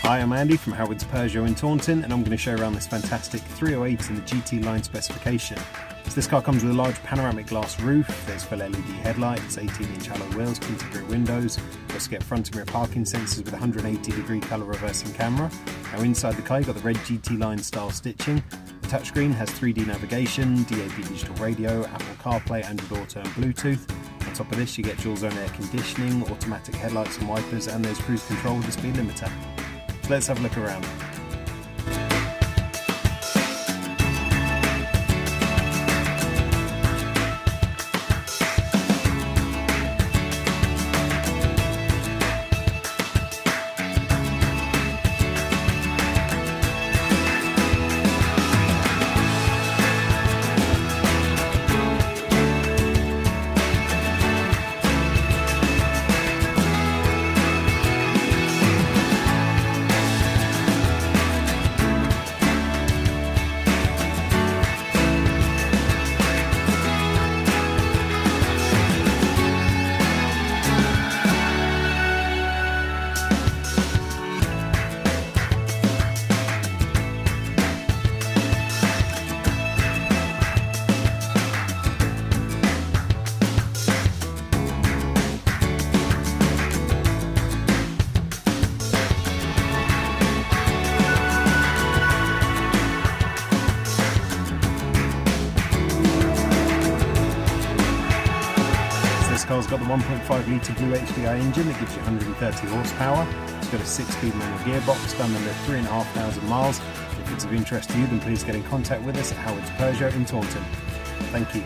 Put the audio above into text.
Hi, I'm Andy from Howard's Peugeot in Taunton, and I'm going to show around this fantastic 308 in the GT line specification. So this car comes with a large panoramic glass roof, there's full LED headlights, 18-inch alloy wheels, tinted rear windows. You also get front and rear parking sensors with a 180-degree colour reversing camera. Now inside the car you've got the red GT line style stitching. The touchscreen has 3D navigation, DAB digital radio, Apple CarPlay, Android Auto and Bluetooth. On top of this you get dual zone air conditioning, automatic headlights and wipers, and there's cruise control with the speed limiter. So let's have a look around. This car's got the 1.5 litre Blue HDI engine that gives you 130 horsepower. It's got a 6-speed manual gearbox, done under 3,500 miles. If it's of interest to you, then please get in contact with us at Howard's Peugeot in Taunton. Thank you.